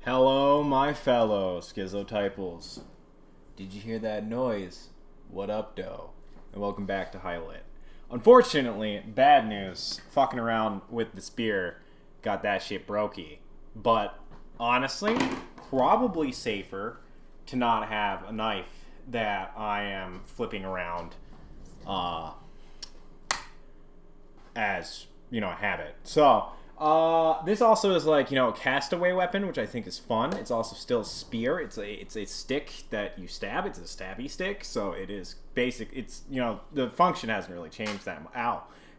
Hello, my fellow schizotypals. Did you hear that noise? What up, doe? And welcome back to Highlight. Unfortunately, bad news. Fucking around with the spear got that shit brokey. But honestly, probably safer to not have a knife that I am flipping around as, a habit. So, this also is like, a castaway weapon, which I think is fun. It's also still a spear. It's a stick that you stab. It's a stabby stick, so it is basic. It's, the function hasn't really changed that much.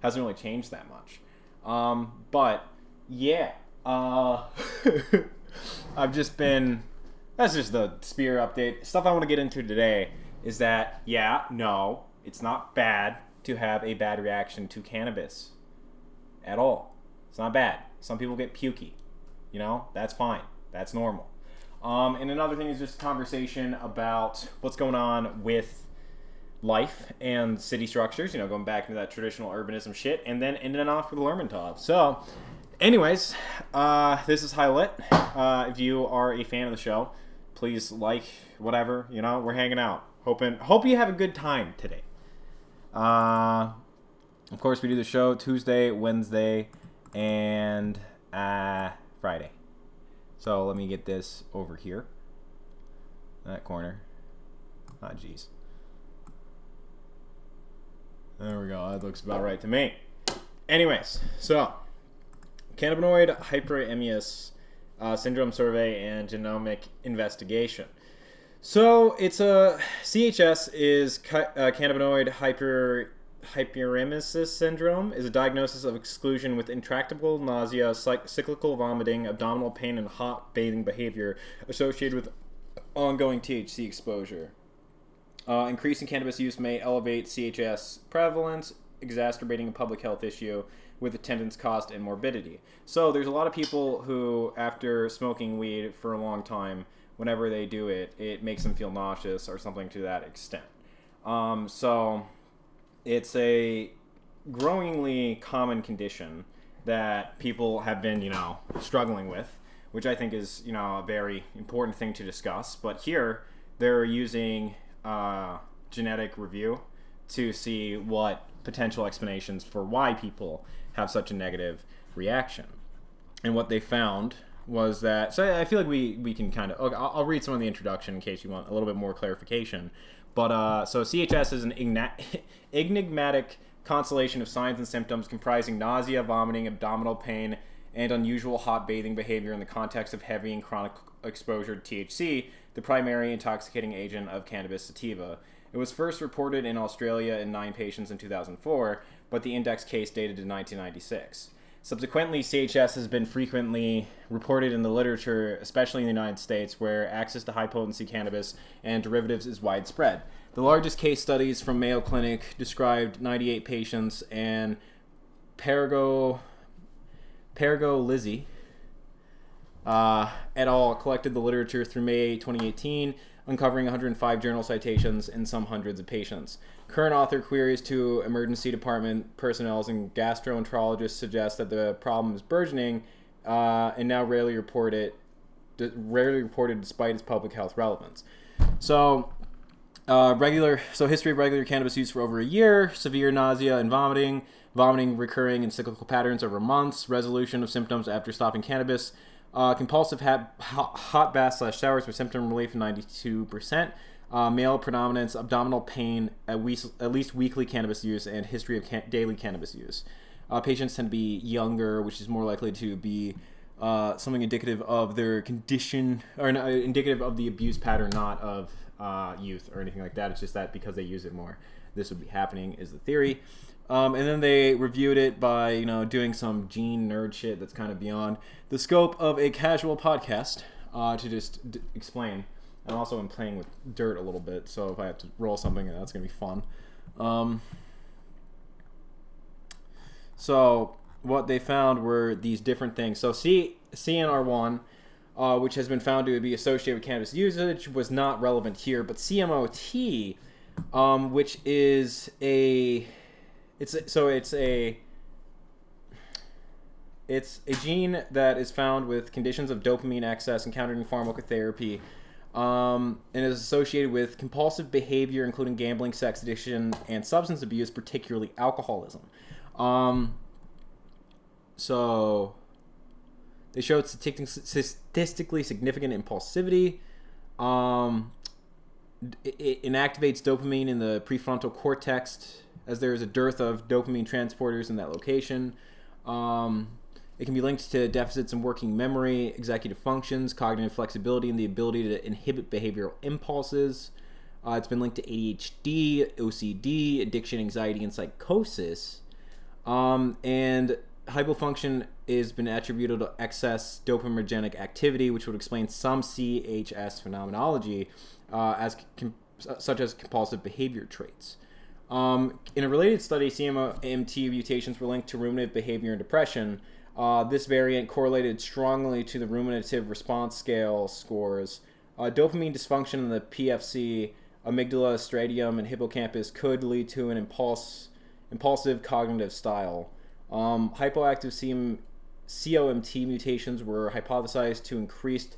Hasn't really changed that much. But, yeah. I've just been... That's just the spear update. Stuff I want to get into today is that, no, it's not bad to have a bad reaction to cannabis. At all. It's not bad. Some people get pukey. That's fine. That's normal. And another thing is just conversation about what's going on with life and city structures, going back into that traditional urbanism shit, and then ending off with Lermontov. So, anyways, this is Highlight. If you are a fan of the show, please like, whatever, we're hanging out. Hope you have a good time today. Of course, we do the show Tuesday, Wednesday, and Friday. So let me get this over here. That corner. Ah, jeez. There we go. That looks about right to me. Anyways, so Cannabinoid Hyperemesis syndrome survey and genomic investigation. So it's a CHS is cannabinoid hyperemesis syndrome is a diagnosis of exclusion with intractable nausea, cyclical vomiting, abdominal pain, and hot bathing behavior associated with ongoing THC exposure. Increasing cannabis use may elevate CHS prevalence, exacerbating a public health issue with attendance cost and morbidity. So there's a lot of people who, after smoking weed for a long time, whenever they do it, it makes them feel nauseous or something to that extent. So it's a growingly common condition that people have been, struggling with, which I think is, a very important thing to discuss. But here, they're using genetic review to see what potential explanations for why people have such a negative reaction. And what they found was that, so I feel like we can kind of, I'll read some of the introduction in case you want a little bit more clarification. But so CHS is an enigmatic constellation of signs and symptoms comprising nausea, vomiting, abdominal pain, and unusual hot bathing behavior in the context of heavy and chronic exposure to THC, the primary intoxicating agent of cannabis sativa. It was first reported in Australia in 9 patients in 2004, but the index case dated in 1996. Subsequently, CHS has been frequently reported in the literature, especially in the United States, where access to high-potency cannabis and derivatives is widespread. The largest case studies from Mayo Clinic described 98 patients, and Perigo Lizzi et al. Collected the literature through May 2018, uncovering 105 journal citations and some hundreds of patients. Current author queries to emergency department personnel and gastroenterologists suggest that the problem is burgeoning and now rarely reported despite its public health relevance. So, history of regular cannabis use for over a year, severe nausea and vomiting recurring in cyclical patterns over months, resolution of symptoms after stopping cannabis, compulsive hot baths/showers with symptom relief in 92%. Male predominance, abdominal pain, at least weekly cannabis use, and history of daily cannabis use. Patients tend to be younger, which is more likely to be something indicative of their condition, or indicative of the abuse pattern, not of youth or anything like that. It's just that because they use it more, this would be happening, is the theory. And then they reviewed it by, doing some gene nerd shit that's kind of beyond the scope of a casual podcast to just explain. And also I'm playing with dirt a little bit, so if I have to roll something, that's going to be fun. So what they found were these different things. So CNR1, which has been found to be associated with cannabis usage, was not relevant here. But CMOT, which is It's a gene that is found with conditions of dopamine excess encountered in pharmacotherapy, and is associated with compulsive behavior, including gambling, sex addiction, and substance abuse, particularly alcoholism. So they showed statistically significant impulsivity. It inactivates dopamine in the prefrontal cortex, as there is a dearth of dopamine transporters in that location. It can be linked to deficits in working memory, executive functions, cognitive flexibility, and the ability to inhibit behavioral impulses. It's been linked to ADHD, OCD, addiction, anxiety, and psychosis. And hypofunction has been attributed to excess dopaminergic activity, which would explain some CHS phenomenology, such as compulsive behavior traits. In a related study, CMT mutations were linked to ruminative behavior and depression. This variant correlated strongly to the ruminative response scale scores. Dopamine dysfunction in the PFC, amygdala, striatum, and hippocampus could lead to an impulsive cognitive style. Hypoactive COMT mutations were hypothesized to increase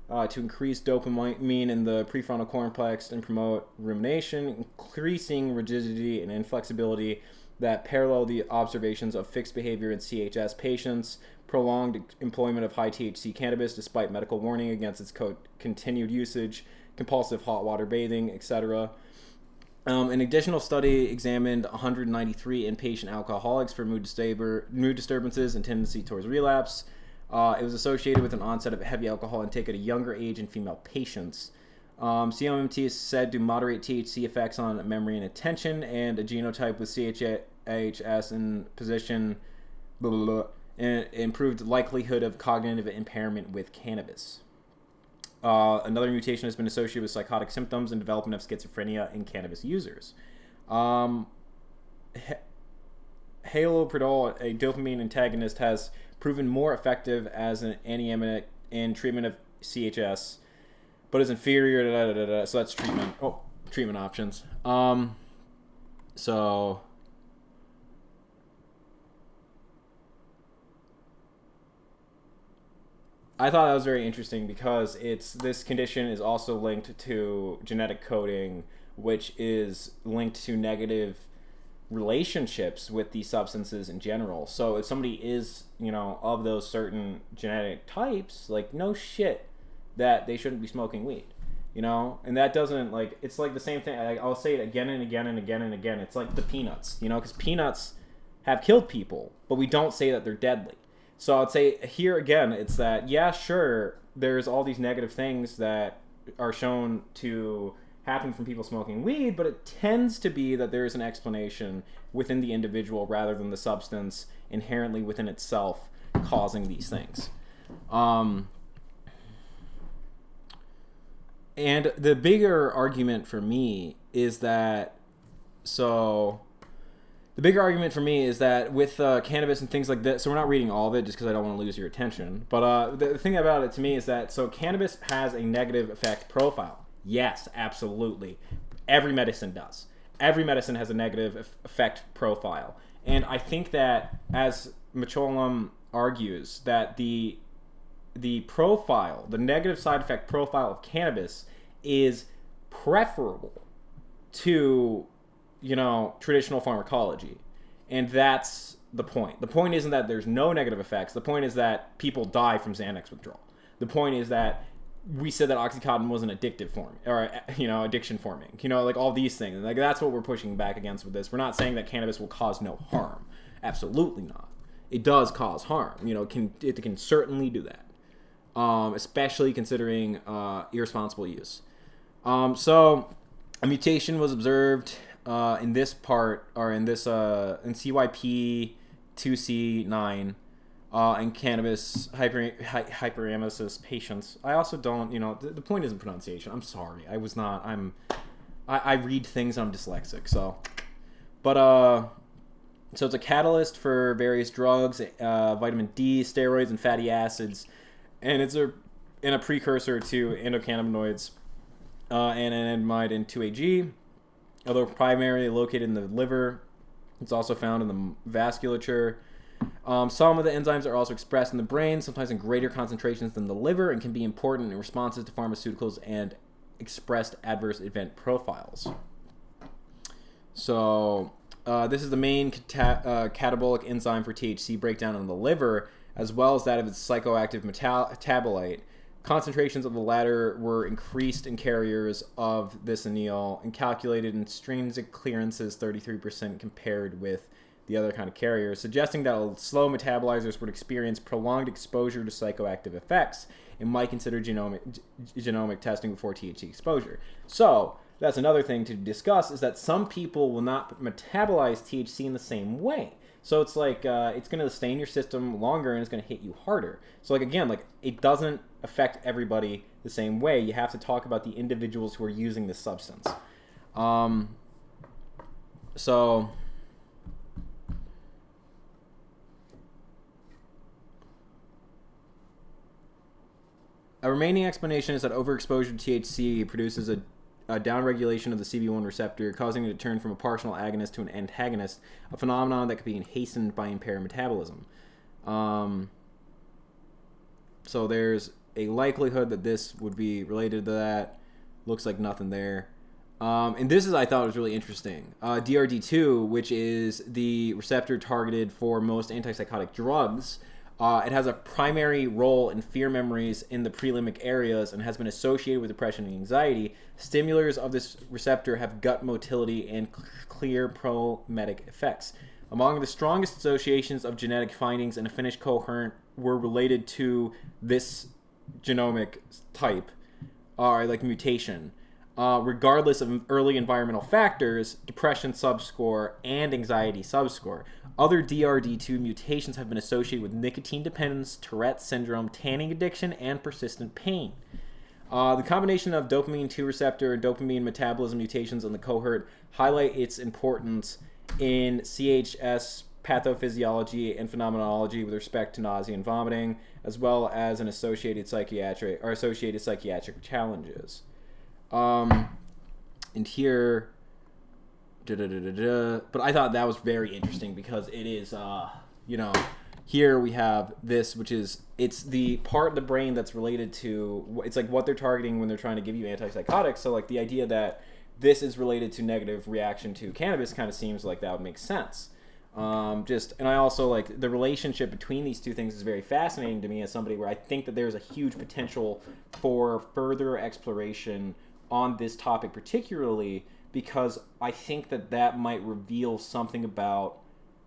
dopamine in the prefrontal cortex and promote rumination, increasing rigidity and inflexibility that parallel the observations of fixed behavior in CHS patients, prolonged employment of high THC cannabis despite medical warning against its continued usage, compulsive hot water bathing, etc. An additional study examined 193 inpatient alcoholics for mood disturbances and tendency towards relapse. It was associated with an onset of heavy alcohol intake at a younger age in female patients. COMT is said to moderate THC effects on memory and attention, and a genotype with CHS in position, and improved likelihood of cognitive impairment with cannabis. Another mutation has been associated with psychotic symptoms and development of schizophrenia in cannabis users. Haloperidol, a dopamine antagonist, has proven more effective as an antiemetic in treatment of CHS, but is inferior. So that's treatment. Treatment options. So I thought that was very interesting because this condition is also linked to genetic coding, which is linked to negative relationships with these substances in general. So if somebody is, of those certain genetic types, like, no shit that they shouldn't be smoking weed, and that doesn't, like, it's like the same thing. I'll say it again and again and again and again. It's like the peanuts, because peanuts have killed people, but we don't say that they're deadly. So I'd say here again, it's that, yeah, sure, there's all these negative things that are shown to happen from people smoking weed, but it tends to be that there is an explanation within the individual rather than the substance inherently within itself causing these things. And the bigger argument for me is that, with cannabis and things like that, so we're not reading all of it just because I don't want to lose your attention, but the thing about it to me is that, so cannabis has a negative effect profile. Yes, absolutely. Every medicine does. Every medicine has a negative effect profile. And I think that, as Macholam argues, that the profile, the negative side effect profile of cannabis is preferable to, traditional pharmacology. And that's the point. The point isn't that there's no negative effects. The point is that people die from Xanax withdrawal. The point is that we said that Oxycontin was an addictive form, or, addiction forming, like all these things. Like, that's what we're pushing back against with this. We're not saying that cannabis will cause no harm. Absolutely not. It does cause harm. It can certainly do that. Especially considering irresponsible use. So a mutation was observed in this part, or in CYP2C9 in cannabis hyperemesis patients. I also don't, the point isn't pronunciation. I'm sorry. I read things and I'm dyslexic. So it's a catalyst for various drugs, vitamin D, steroids, and fatty acids. And it's a precursor to endocannabinoids and anandamide and 2-AG. Although primarily located in the liver, it's also found in the vasculature. Some of the enzymes are also expressed in the brain, sometimes in greater concentrations than the liver, and can be important in responses to pharmaceuticals and expressed adverse event profiles. So this is the main catabolic enzyme for THC breakdown in the liver, as well as that of its psychoactive metabolite. Concentrations of the latter were increased in carriers of this anil and calculated in extrinsic clearances 33% compared with the other kind of carriers, suggesting that slow metabolizers would experience prolonged exposure to psychoactive effects and might consider genomic testing before THC exposure. So that's another thing to discuss, is that some people will not metabolize THC in the same way. So it's like it's going to stay in your system longer and it's going to hit you harder. So like again, like it doesn't affect everybody the same way. You have to talk about the individuals who are using this substance. So a remaining explanation is that overexposure to THC produces a downregulation of the CB1 receptor, causing it to turn from a partial agonist to an antagonist, a phenomenon that could be hastened by impaired metabolism. So there's a likelihood that this would be related to that. Looks like nothing there. And this is, I thought, was really interesting. DRD2, which is the receptor targeted for most antipsychotic drugs, it has a primary role in fear memories in the prelimbic areas and has been associated with depression and anxiety. Stimulars of this receptor have gut motility and clear pro-medic effects. Among the strongest associations of genetic findings in a Finnish cohort were related to this genomic type, like mutation. Regardless of early environmental factors, depression subscore, and anxiety subscore. Other DRD2 mutations have been associated with nicotine dependence, Tourette syndrome, tanning addiction, and persistent pain. The combination of dopamine 2 receptor and dopamine metabolism mutations in the cohort highlight its importance in CHS pathophysiology and phenomenology with respect to nausea and vomiting, as well as an associated psychiatric challenges. And here, but I thought that was very interesting because it is, here we have this, which is, it's the part of the brain that's related to, it's like what they're targeting when they're trying to give you antipsychotics. So like the idea that this is related to negative reaction to cannabis kind of seems like that would make sense. And I also like the relationship between these two things is very fascinating to me as somebody where I think that there's a huge potential for further exploration on this topic, particularly because I think that that might reveal something about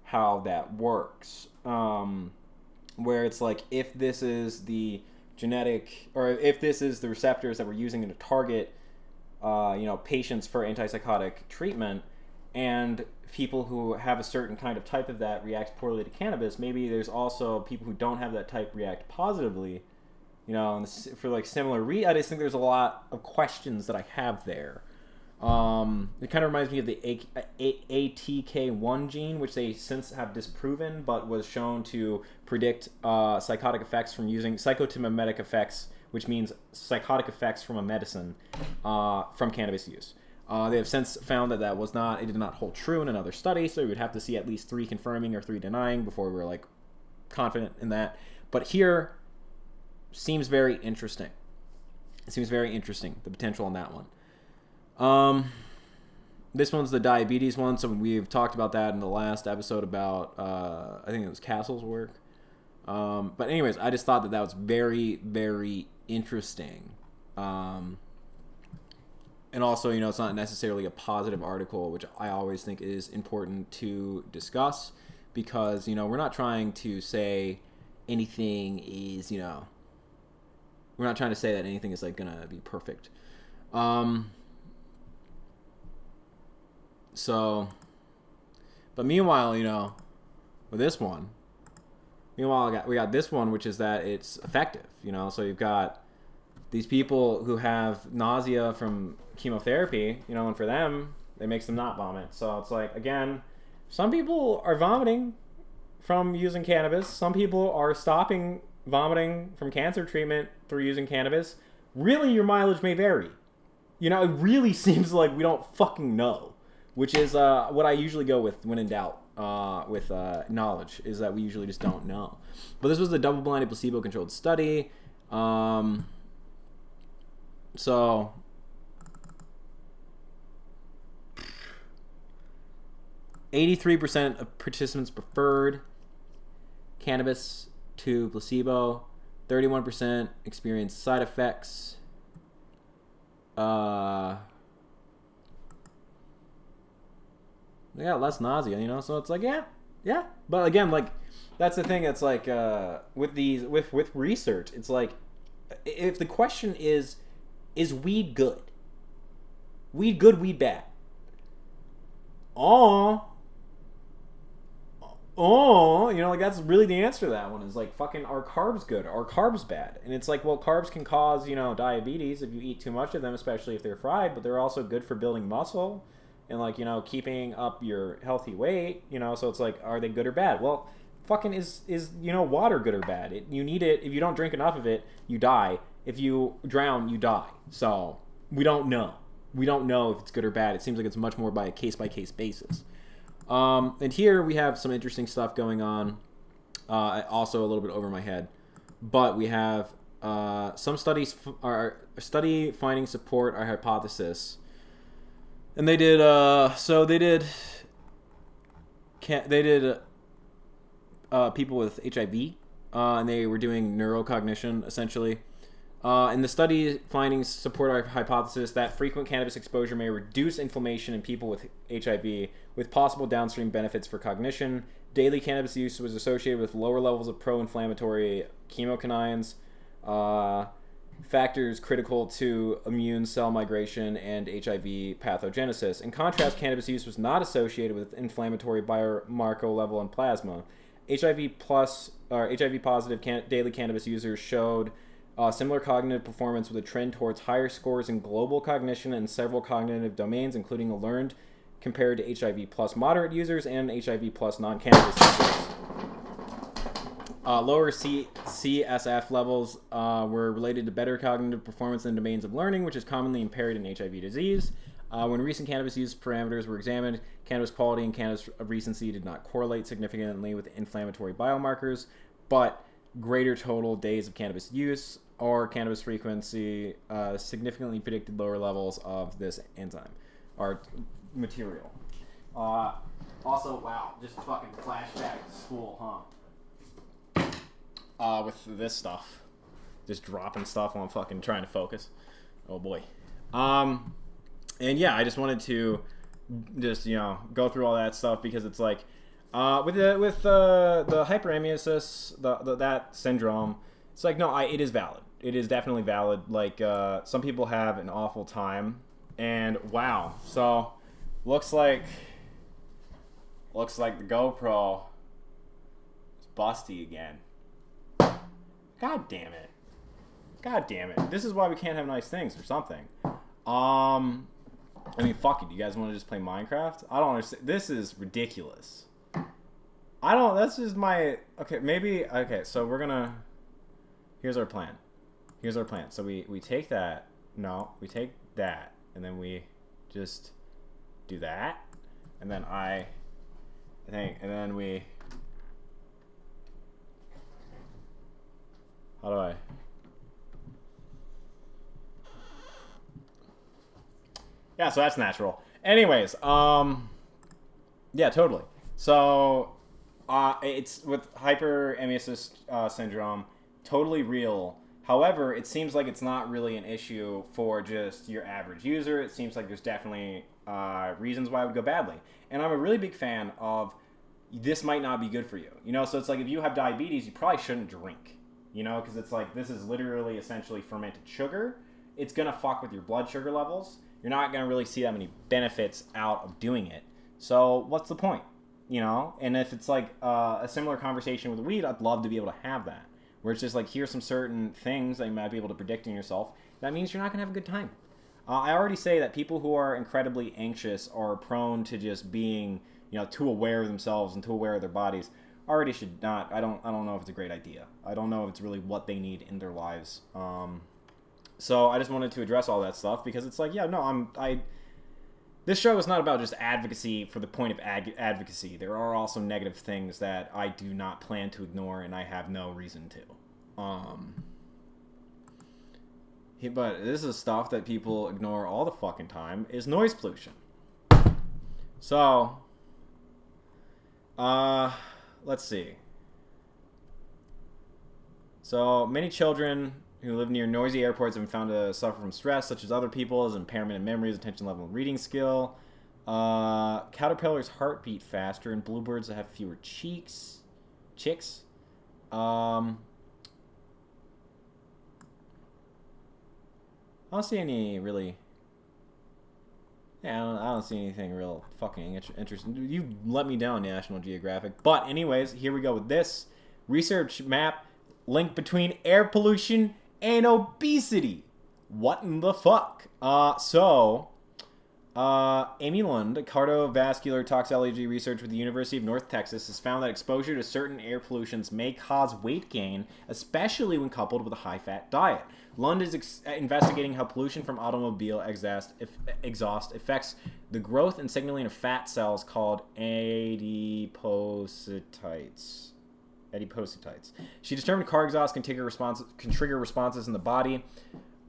how that works. Where it's like, if this is the genetic, or if this is the receptors that we're using to target, patients for antipsychotic treatment, and people who have a certain kind of type of that react poorly to cannabis, maybe there's also people who don't have that type react positively, and for like similar I just think there's a lot of questions that I have there. It kind of reminds me of the ATK1 gene, which they since have disproven, but was shown to predict psychotic effects from using psychotomimetic effects, which means psychotic effects from a medicine from cannabis use. They have since found that it did not hold true in another study, so we would have to see at least 3 confirming or 3 denying before we were like confident in that. But here seems very interesting. It seems very interesting, the potential on that one. This one's the diabetes one, so we've talked about that in the last episode about I think it was Castle's work. But anyways, I just thought that was very, very interesting. And also, it's not necessarily a positive article, which I always think is important to discuss, because, we're not trying to say anything is, we're not trying to say that anything is, like, going to be perfect. But meanwhile, with this one, we got this one, which is that it's effective, so you've got these people who have nausea from chemotherapy, and for them, it makes them not vomit. So it's like, again, some people are vomiting from using cannabis. Some people are stopping vomiting from cancer treatment through using cannabis. Really, your mileage may vary. It really seems like we don't fucking know, which is what I usually go with when in doubt. knowledge is that we usually just don't know. But this was a double-blinded, placebo-controlled study. So 83% of participants preferred cannabis to placebo. 31% experienced side effects. They got less nausea, you know, so it's like, yeah. But again, like, that's the thing. It's like with research, it's like, if the question is weed good? Weed good, weed bad? You know, like, that's really the answer to that one, is like, fucking, are carbs good? Are carbs bad? And it's like, well, carbs can cause, you know, diabetes if you eat too much of them, especially if they're fried, but they're also good for building muscle and, like, you know, keeping up your healthy weight, you know. So it's like, are they good or bad? Well, fucking is you know, water good or bad? You need it. If you don't drink enough of it, you die. If you drown, you die. So we don't know if it's good or bad. It seems like it's much more by a case-by-case basis. And here we have some interesting stuff going on, also a little bit over my head, but we have some studies study finding support our hypothesis, and they did people with HIV, and they were doing neurocognition essentially. And the study findings support our hypothesis that frequent cannabis exposure may reduce inflammation in people with HIV, with possible downstream benefits for cognition. Daily cannabis use was associated with lower levels of pro-inflammatory chemokines, factors critical to immune cell migration and HIV pathogenesis. In contrast, cannabis use was not associated with inflammatory biomarker level in plasma. HIV positive daily cannabis users showed similar cognitive performance with a trend towards higher scores in global cognition and several cognitive domains, including a learned, compared to HIV plus moderate users and HIV plus non-cannabis users. Lower CSF levels were related to better cognitive performance in domains of learning, which is commonly impaired in HIV disease. When recent cannabis use parameters were examined, cannabis quality and cannabis recency did not correlate significantly with inflammatory biomarkers, but greater total days of cannabis use or cannabis frequency significantly predicted lower levels of this enzyme or material. Also, wow, just fucking flashback to school, huh? With this stuff. Just dropping stuff while I'm fucking trying to focus. Oh boy. And yeah, I just wanted to just, you know, go through all that stuff because it's like, with the hyperemesis, that syndrome, it's like, no, it is valid. It is definitely valid. Like, some people have an awful time, and wow. So, looks like the GoPro is busty again. God damn it. This is why we can't have nice things or something. I mean, fuck it. You guys want to just play Minecraft? I don't understand. This is ridiculous. That's just my, okay, maybe, okay, so we're gonna, here's our plan. So we take that, we take that, and then we just do that, and then I think, and then we, how do I, yeah, so that's natural. Anyways, yeah, totally. So, it's with hyperemesis syndrome, totally real. However, it seems like it's not really an issue for just your average user. It seems like there's definitely reasons why it would go badly. And I'm a really big fan of this might not be good for you. You know, so it's like if you have diabetes, you probably shouldn't drink. You know, because it's like this is literally essentially fermented sugar. It's going to fuck with your blood sugar levels. You're not going to really see that many benefits out of doing it. So what's the point? You know, and if it's like a similar conversation with weed, I'd love to be able to have that. Where it's just like, here's some certain things that you might be able to predict in yourself. That means you're not going to have a good time. I already say that people who are incredibly anxious are prone to just being, you know, too aware of themselves and too aware of their bodies. Already should not. I don't know if it's a great idea. I don't know if it's really what they need in their lives. So I just wanted to address all that stuff because it's like, yeah, no, This show is not about just advocacy for the point of advocacy. There are also negative things that I do not plan to ignore, and I have no reason to. But this is stuff that people ignore all the fucking time, is noise pollution. So, let's see. So, many children who live near noisy airports have been found to suffer from stress, such as other people, as impairment in memories, attention level, and reading skill. Caterpillars heartbeat faster, and bluebirds that have fewer chicks. I don't see any really. Yeah, I don't see anything real fucking interesting. You let me down, National Geographic. But anyways, here we go with this research map: link between air pollution and obesity. What in the fuck? Amy Lund, cardiovascular toxicology research with the University of North Texas, has found that exposure to certain air pollutions may cause weight gain, especially when coupled with a high-fat diet. Lund is investigating how pollution from automobile exhaust affects the growth and signaling of fat cells called adipocytes. She determined car exhaust can trigger responses in the body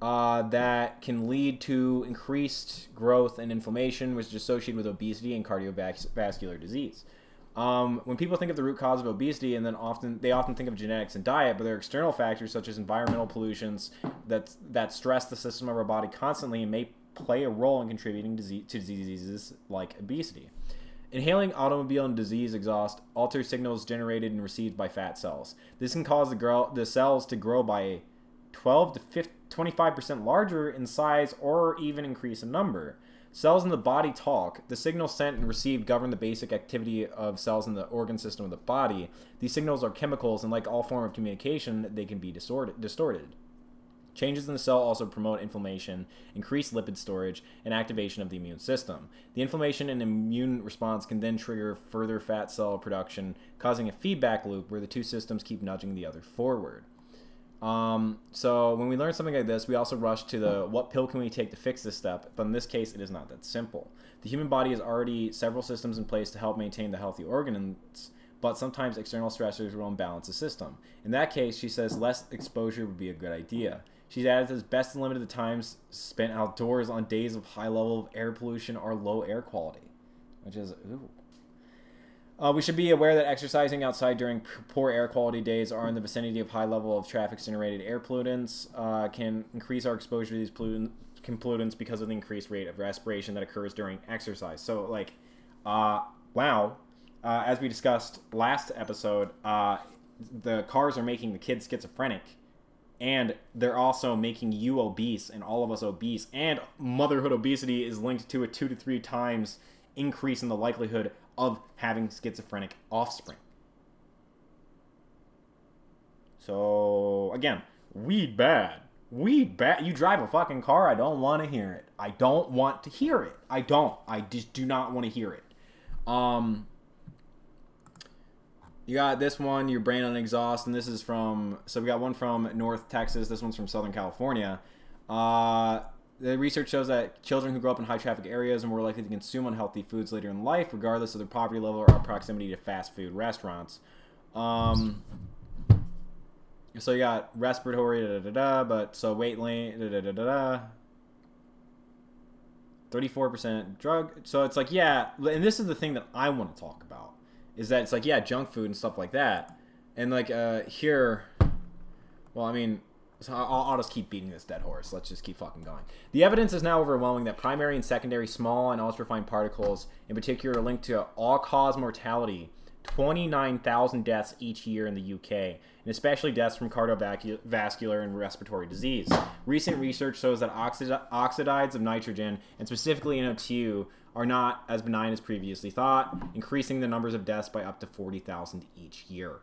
that can lead to increased growth and inflammation, which is associated with obesity and cardiovascular disease. When people think of the root cause of obesity, and then they often think of genetics and diet, but there are external factors such as environmental pollutions that stress the system of our body constantly and may play a role in contributing to diseases like obesity. Inhaling automobile and disease exhaust alters signals generated and received by fat cells. This can cause the cells to grow by 12 to 25% larger in size or even increase in number. Cells in the body talk. The signals sent and received govern the basic activity of cells in the organ system of the body. These signals are chemicals, and like all form of communication, they can be distorted. Changes in the cell also promote inflammation, increased lipid storage, and activation of the immune system. The inflammation and immune response can then trigger further fat cell production, causing a feedback loop where the two systems keep nudging the other forward. So when we learn something like this, we also rush to the what pill can we take to fix this step, but in this case, it is not that simple. The human body has already several systems in place to help maintain the healthy organs, but sometimes external stressors will imbalance the system. In that case, she says less exposure would be a good idea. She's added that it's best to limit the times spent outdoors on days of high level of air pollution or low air quality, which is, ooh. We should be aware that exercising outside during poor air quality days or in the vicinity of high level of traffic-generated air pollutants can increase our exposure to these pollutants because of the increased rate of respiration that occurs during exercise. So, like, as we discussed last episode, the cars are making the kids schizophrenic, and they're also making you obese and all of us obese, and motherhood obesity is linked to a 2 to 3 times increase in the likelihood of having schizophrenic offspring. So, again, weed bad. You drive a fucking car, I don't want to hear it. I don't want to hear it. I just do not want to hear it. You got this one, your brain on exhaust, and this is so we got one from North Texas, this one's from Southern California. The research shows that children who grow up in high-traffic areas are more likely to consume unhealthy foods later in life, regardless of their poverty level or proximity to fast food restaurants. So you got respiratory, weight gain, 34% drug. So it's like, yeah, and this is the thing that I want to talk about, is that it's like, yeah, junk food and stuff like that. And like here, well, I mean, so I'll just keep beating this dead horse. Let's just keep fucking going. The evidence is now overwhelming that primary and secondary small and ultra-fine particles, in particular, are linked to all-cause mortality, 29,000 deaths each year in the UK, and especially deaths from cardiovascular and respiratory disease. Recent research shows that oxides of nitrogen, and specifically NO2, are not as benign as previously thought, increasing the numbers of deaths by up to 40,000 each year.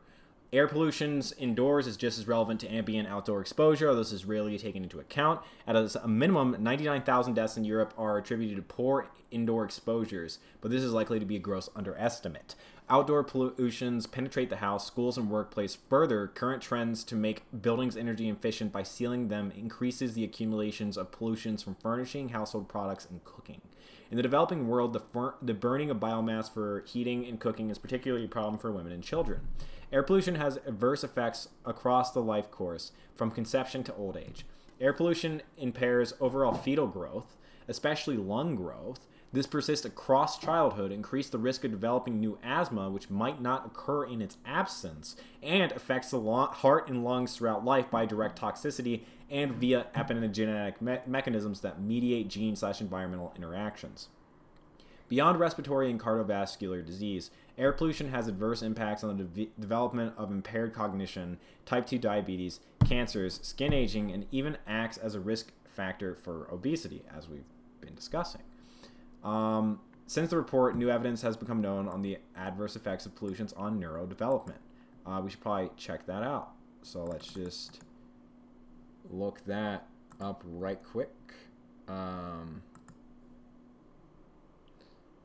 Air pollution indoors is just as relevant to ambient outdoor exposure, although this is rarely taken into account. At a minimum, 99,000 deaths in Europe are attributed to poor indoor exposures, but this is likely to be a gross underestimate. Outdoor pollutions penetrate the house, schools, and workplace. Further, current trends to make buildings energy efficient by sealing them increases the accumulations of pollutions from furnishing, household products, and cooking. In the developing world, the burning of biomass for heating and cooking is particularly a problem for women and children. Air pollution has adverse effects across the life course, from conception to old age. Air pollution impairs overall fetal growth, especially lung growth. This persists across childhood, increase the risk of developing new asthma, which might not occur in its absence, and affects the heart and lungs throughout life by direct toxicity and via epigenetic mechanisms that mediate gene/environmental interactions. Beyond respiratory and cardiovascular disease, air pollution has adverse impacts on the development of impaired cognition, type 2 diabetes, cancers, skin aging, and even acts as a risk factor for obesity, as we've been discussing. Since the report, new evidence has become known on the adverse effects of pollutions on neurodevelopment. We should probably check that out. So let's just look that up right quick.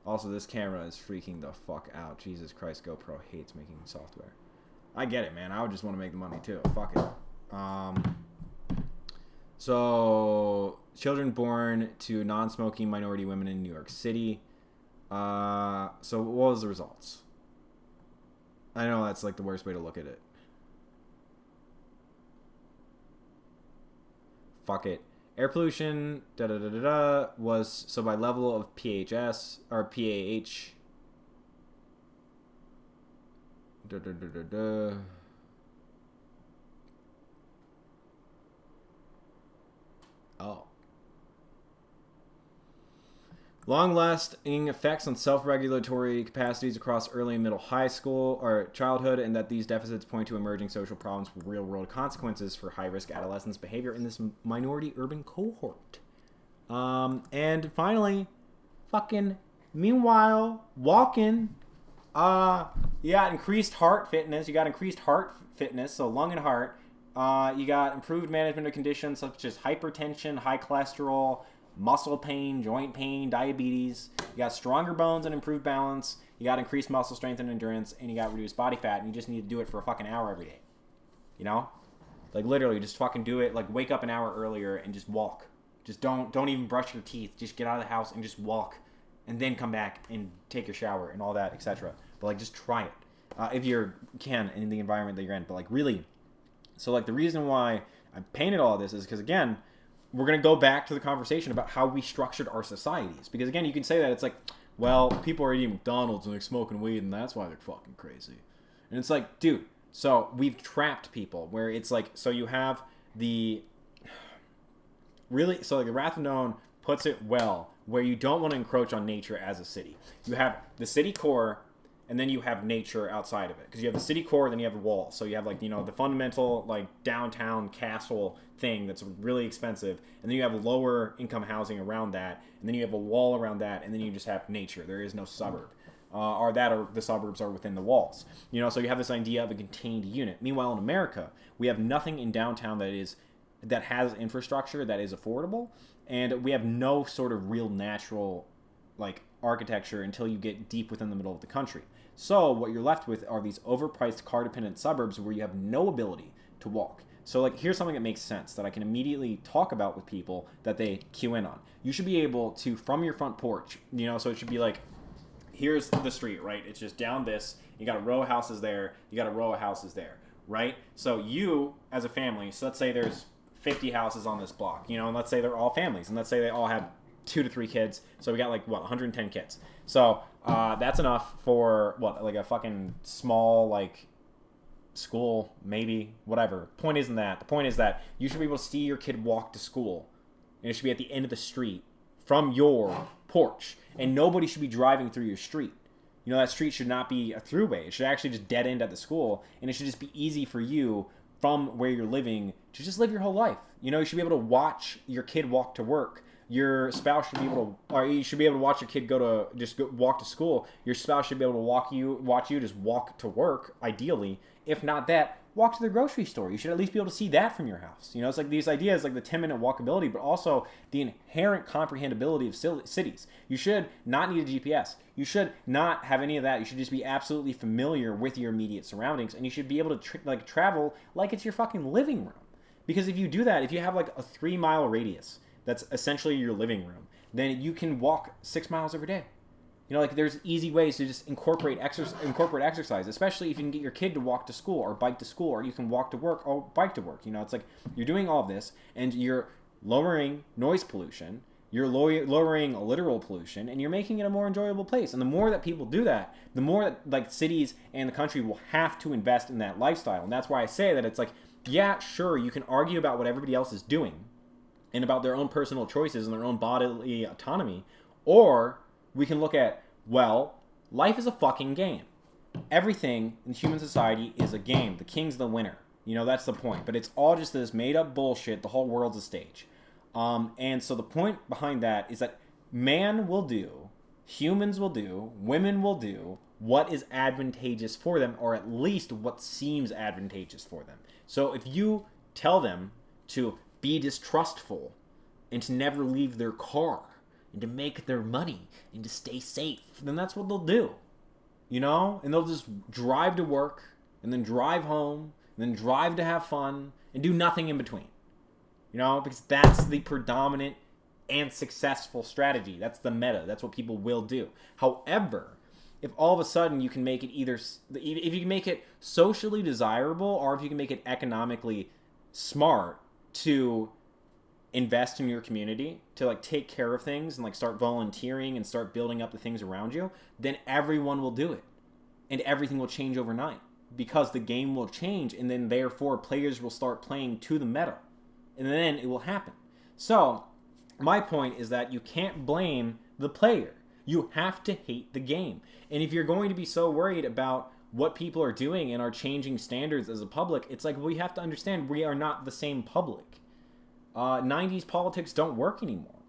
Also, this camera is freaking the fuck out. Jesus Christ, GoPro hates making software. I get it, man. I would just want to make the money too. Fuck it. So, children born to non-smoking minority women in New York City. So what was the results? I know that's like the worst way to look at it. Fuck it. Air pollution, was, so by level of PHS, or PAH, Oh. Long-lasting effects on self-regulatory capacities across early and middle high school or childhood, and that these deficits point to emerging social problems with real-world consequences for high-risk adolescents' behavior in this minority urban cohort. And finally, meanwhile, walking, you got increased heart fitness, so lung and heart. You got improved management of conditions such as hypertension, high cholesterol, muscle pain, joint pain, diabetes. You got stronger bones and improved balance. You got increased muscle strength and endurance, and you got reduced body fat, and you just need to do it for a fucking hour every day. You know? Like, literally, just fucking do it. Like, wake up an hour earlier and just walk. Just don't even brush your teeth. Just get out of the house and just walk. And then come back and take your shower and all that, etc. But, like, just try it. If you can, in the environment that you're in. But, like, really... So, like, the reason why I painted all of this is because, again... we're going to go back to the conversation about how we structured our societies. Because, again, you can say that it's like, well, people are eating McDonald's and they're smoking weed and that's why they're fucking crazy. And it's like, dude, so we've trapped people where it's like, so you have the... Really, so like the Rathbone puts it well, where you don't want to encroach on nature as a city. You have the city core, and then you have nature outside of it. Because you have the city core, then you have the wall. So you have, like, you know, the fundamental, like, downtown castle thing that's really expensive. And then you have lower income housing around that. And then you have a wall around that. And then you just have nature. There is no suburb. Or the suburbs are within the walls. You know, so you have this idea of a contained unit. Meanwhile, in America, we have nothing in downtown that has infrastructure that is affordable. And we have no sort of real natural, like, architecture until you get deep within the middle of the country. So what you're left with are these overpriced car-dependent suburbs where you have no ability to walk. So, like, here's something that makes sense that I can immediately talk about with people that they cue in on. You should be able to, from your front porch, you know, so it should be like, here's the street, right? It's just down this. You got a row of houses there. You got a row of houses there, right? So you, as a family, so let's say there's 50 houses on this block, you know, and let's say they're all families, and let's say they all have 2 to 3 kids. So we got, like, 110 kids. So that's enough for, like a fucking small, like, school, maybe, whatever. Point isn't that. The point is that you should be able to see your kid walk to school, and it should be at the end of the street from your porch, and nobody should be driving through your street. You know, that street should not be a throughway. It should actually just dead end at the school, and it should just be easy for you from where you're living to just live your whole life. You know, you should be able to watch your kid walk to work. Your spouse should be able to, or you should be able to watch your kid walk to school. Your spouse should be able to watch you just walk to work, ideally. If not that, walk to the grocery store. You should at least be able to see that from your house. You know, it's like these ideas like the 10-minute walkability, but also the inherent comprehensibility of cities. You should not need a GPS. You should not have any of that. You should just be absolutely familiar with your immediate surroundings, and you should be able to travel like it's your fucking living room. Because if you do that, if you have like a 3-mile radius that's essentially your living room, then you can walk 6 miles every day. You know, like there's easy ways to just incorporate exercise, especially if you can get your kid to walk to school or bike to school, or you can walk to work or bike to work. You know, it's like you're doing all of this and you're lowering noise pollution, you're lowering literal pollution, and you're making it a more enjoyable place. And the more that people do that, the more that like cities and the country will have to invest in that lifestyle. And that's why I say that it's like, yeah, sure, you can argue about what everybody else is doing and about their own personal choices and their own bodily autonomy, or we can look at, well, life is a fucking game. Everything in human society is a game. The king's the winner. You know, that's the point. But it's all just this made-up bullshit. The whole world's a stage. And so the point behind that is that man will do, humans will do, women will do what is advantageous for them, or at least what seems advantageous for them. So if you tell them to be distrustful and to never leave their car, and to make their money, and to stay safe, then that's what they'll do. You know? And they'll just drive to work, and then drive home, and then drive to have fun, and do nothing in between. You know? Because that's the predominant and successful strategy. That's the meta. That's what people will do. However, if all of a sudden you can make it if you can make it socially desirable, or if you can make it economically smart to invest in your community, to like take care of things and like start volunteering and start building up the things around you, then everyone will do it. And everything will change overnight because the game will change, and then therefore players will start playing to the meta. And then it will happen. So my point is that you can't blame the player. You have to hate the game. And if you're going to be so worried about what people are doing and are changing standards as a public, it's like, we have to understand we are not the same public. 90s politics don't work anymore.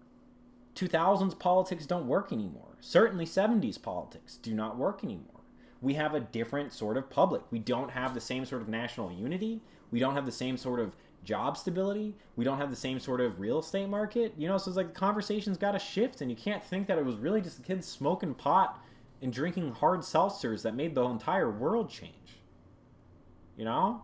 2000s politics don't work anymore. Certainly 70s politics do not work anymore. We have a different sort of public. We don't have the same sort of national unity. We don't have the same sort of job stability. We don't have the same sort of real estate market. You know, so it's like the conversation's got to shift, and you can't think that it was really just the kids smoking pot and drinking hard seltzers that made the entire world change. You know?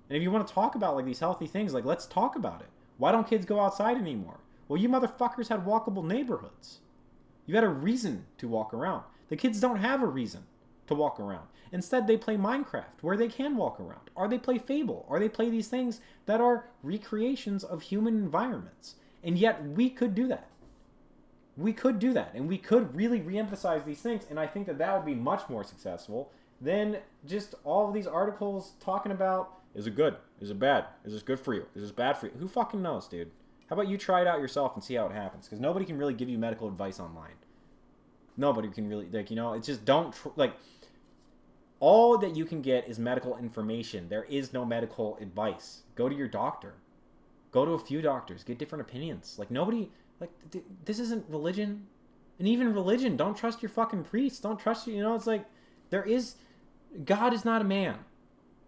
And if you want to talk about like these healthy things, like let's talk about it. Why don't kids go outside anymore? Well, you motherfuckers had walkable neighborhoods. You had a reason to walk around. The kids don't have a reason to walk around. Instead, they play Minecraft, where they can walk around. Or they play Fable. Or they play these things that are recreations of human environments. And yet, we could do that. We could do that. And we could really reemphasize these things. And I think that that would be much more successful than just all of these articles talking about, is it good? Is it bad? Is this good for you? Is this bad for you? Who fucking knows, dude? How about you try it out yourself and see how it happens? Because nobody can really give you medical advice online. Nobody can really, like, you know, it's just don't, all that you can get is medical information. There is no medical advice. Go to your doctor. Go to a few doctors. Get different opinions. Like, nobody, like, this isn't religion. And even religion, don't trust your fucking priest. Don't trust you, you know, it's like, God is not a man.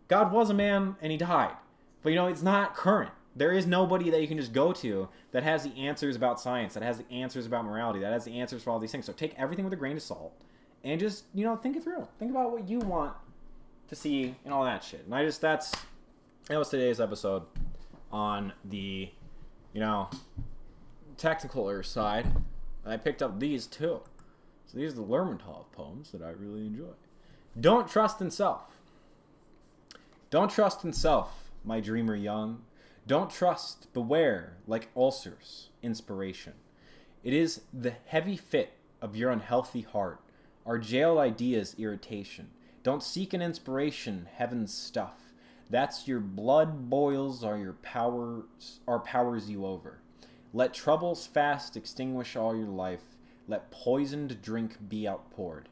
God was a man and he died. But, you know, it's not current. There is nobody that you can just go to that has the answers about science, that has the answers about morality, that has the answers for all these things. So take everything with a grain of salt and just, you know, think it through. Think about what you want to see and all that shit. And that was today's episode on the, you know, technical side. I picked up these too. So these are the Lermontov poems that I really enjoy. Don't trust in self. Don't trust in self, my dreamer young. Don't trust, beware, like ulcers, inspiration. It is the heavy fit of your unhealthy heart, our jailed ideas irritation. Don't seek an inspiration, heaven's stuff. That's your blood boils are powers you over. Let troubles fast extinguish all your life. Let poisoned drink be outpoured.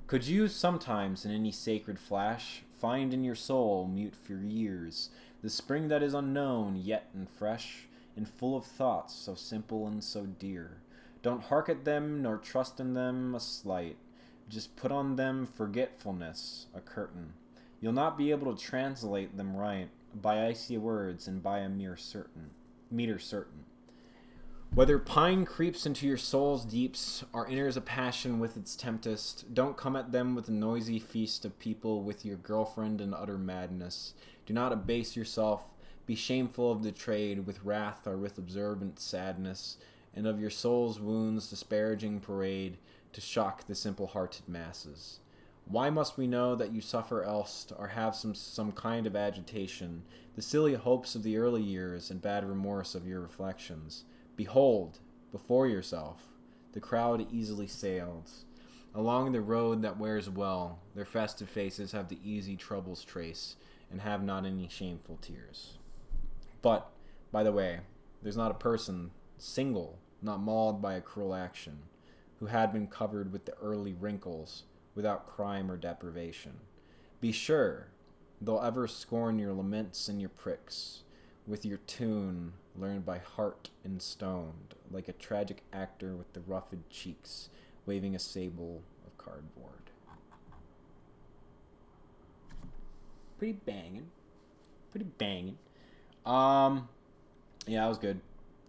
Could you sometimes in any sacred flash find in your soul, mute for years, the spring that is unknown yet and fresh, and full of thoughts so simple and so dear? Don't hark at them nor trust in them a slight. Just put on them forgetfulness, a curtain. You'll not be able to translate them right by icy words and by a meter certain. Whether pine creeps into your soul's deeps, or enters a passion with its tempest, don't come at them with a noisy feast of people with your girlfriend in utter madness. Do not abase yourself, be shameful of the trade, with wrath or with observant sadness, and of your soul's wounds disparaging parade, to shock the simple-hearted masses. Why must we know that you suffer else, or have some kind of agitation, the silly hopes of the early years, and bad remorse of your reflections? Behold, before yourself, the crowd easily sails. Along the road that wears well, their festive faces have the easy troubles trace, and have not any shameful tears. But, by the way, there's not a person, single, not mauled by a cruel action, who had been covered with the early wrinkles, without crime or deprivation. Be sure, they'll ever scorn your laments and your pricks, with your tune learned by heart and stoned, like a tragic actor with the ruffed cheeks, waving a sable of cardboard. Pretty banging. Yeah, that was good.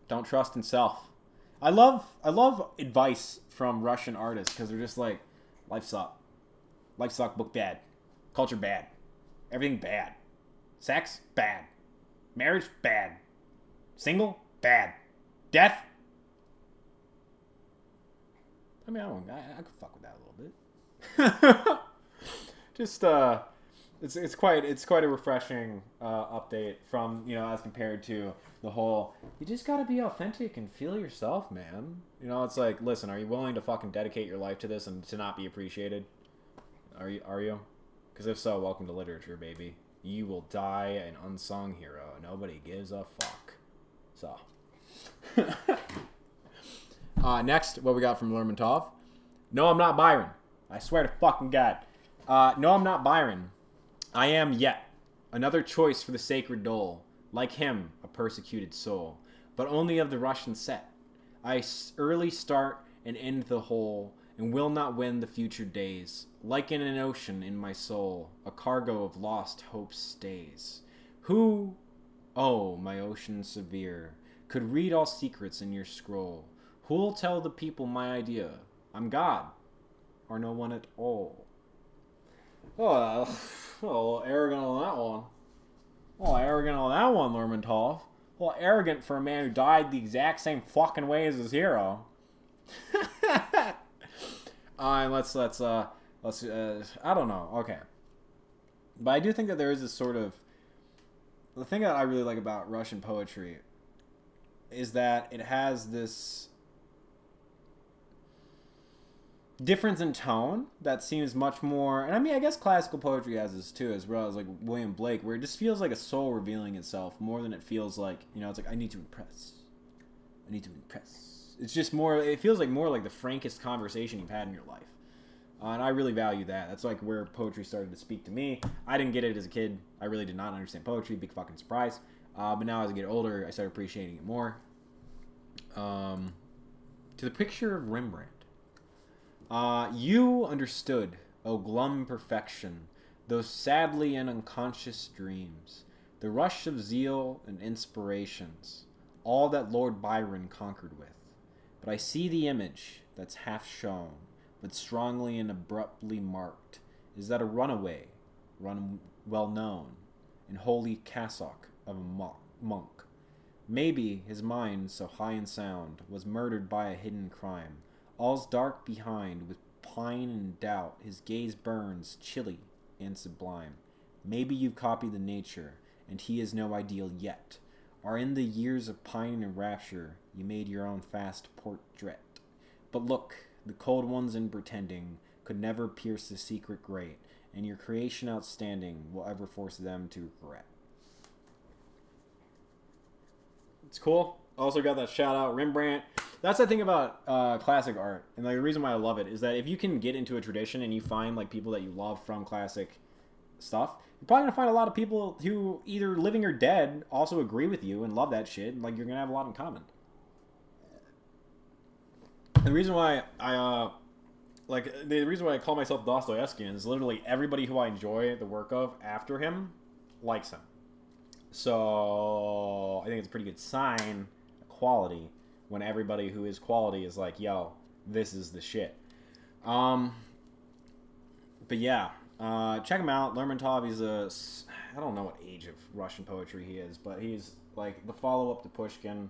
Don't trust in self. I love advice from Russian artists, because they're just like, life suck, book bad, culture bad, everything bad, sex bad, marriage bad, single bad, death. I mean, I could fuck with that a little bit. Just it's quite a refreshing update from, as compared to the whole, you just gotta be authentic and feel yourself, man. It's like, listen, are you willing to fucking dedicate your life to this and to not be appreciated? Are you? Because if so, welcome to literature, baby. You will die an unsung hero. Nobody gives a fuck. So. Next, what we got from Lermontov. No, I'm not Byron. I swear to fucking God. No, I'm not Byron. I am yet another choice for the sacred dole. Like him, a persecuted soul. But only of the Russian set. I early start and end the whole, and will not win the future days. Like in an ocean in my soul, a cargo of lost hopes stays. Who, oh, my ocean severe, could read all secrets in your scroll? Who'll tell the people my idea? I'm God, or no one at all. Oh, arrogant on that one. Oh, arrogant on that one, Lermontov. Well, arrogant for a man who died the exact same fucking way as his hero. And let's I don't know. Okay. But I do think that there is this sort of, the thing that I really like about Russian poetry is that it has this difference in tone that seems much more, and I mean, I guess classical poetry has this too, as well as like William Blake, where it just feels like a soul revealing itself more than it feels like, it's like, I need to impress. It's just more, it feels like more like the frankest conversation you've had in your life. And I really value that. That's like where poetry started to speak to me. I didn't get it as a kid. I really did not understand poetry. Big fucking surprise. But now as I get older, I start appreciating it more. To the picture of Rembrandt. You understood, O glum perfection, those sadly and unconscious dreams, the rush of zeal and inspirations, all that Lord Byron conquered with. But I see the image that's half shown, but strongly and abruptly marked, is that a runaway, well known, in holy cassock of a monk. Maybe his mind, so high and sound, was murdered by a hidden crime. All's dark behind, with pine and doubt, his gaze burns, chilly and sublime. Maybe you've copied the nature, and he is no ideal yet. Or in the years of pine and rapture, you made your own fast portrait. But look, the cold ones in pretending could never pierce the secret great, and your creation outstanding will ever force them to regret. It's cool. Also got that shout out, Rembrandt. That's the thing about classic art, and like the reason why I love it is that if you can get into a tradition and you find like people that you love from classic stuff, you're probably gonna find a lot of people who either living or dead also agree with you and love that shit. And, like, you're gonna have a lot in common. The reason why I like the reason why I call myself Dostoevskian is literally everybody who I enjoy the work of after him likes him. So I think it's a pretty good sign of quality when everybody who is quality is like, yo, this is the shit. But yeah, check him out. Lermontov, I don't know what age of Russian poetry he is, but he's like the follow-up to Pushkin.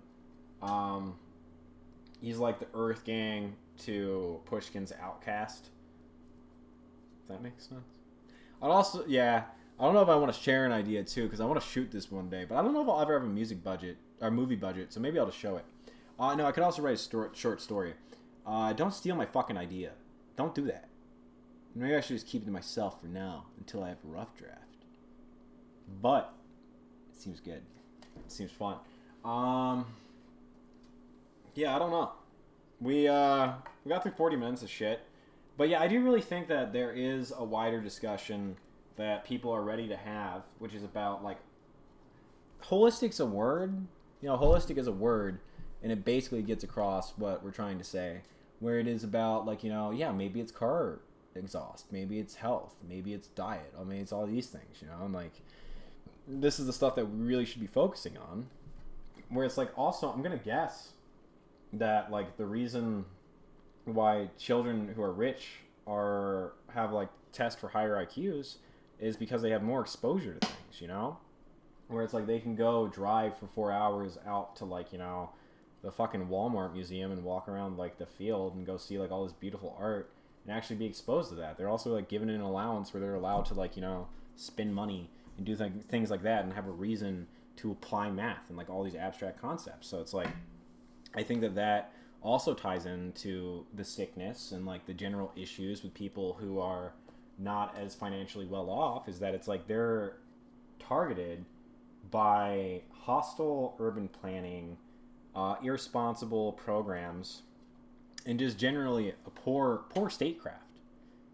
He's like the Earth Gang to Pushkin's Outcast. If that makes sense. I don't know if I want to share an idea too, because I want to shoot this one day, but I don't know if I'll ever have a music budget or movie budget, so maybe I'll just show it. No, I could also write a short story. Don't steal my fucking idea. Don't do that. Maybe I should just keep it to myself for now until I have a rough draft. But it seems good. It seems fun. Yeah, I don't know. We got through 40 minutes of shit. But yeah, I do really think that there is a wider discussion that people are ready to have, which is about, like, holistic's a word. You know, holistic is a word, and it basically gets across what we're trying to say. Where it is about, like, you know, yeah, maybe it's car exhaust, maybe it's health, maybe it's diet. I mean, it's all these things, you know, and, like, this is the stuff that we really should be focusing on. Where it's, like, also, I'm going to guess that, like, the reason why children who are rich have like test for higher IQs is because they have more exposure to things, you know? Where it's like they can go drive for 4 hours out to, like, you know, the fucking Walmart museum and walk around, like, the field and go see, like, all this beautiful art and actually be exposed to that. They're also, like, given an allowance where they're allowed to, like, you know, spend money and do things like that and have a reason to apply math and, like, all these abstract concepts. So it's like, I think that also ties into the sickness and, like, the general issues with people who are not as financially well off, is that it's like they're targeted by hostile urban planning, irresponsible programs, and just generally a poor statecraft.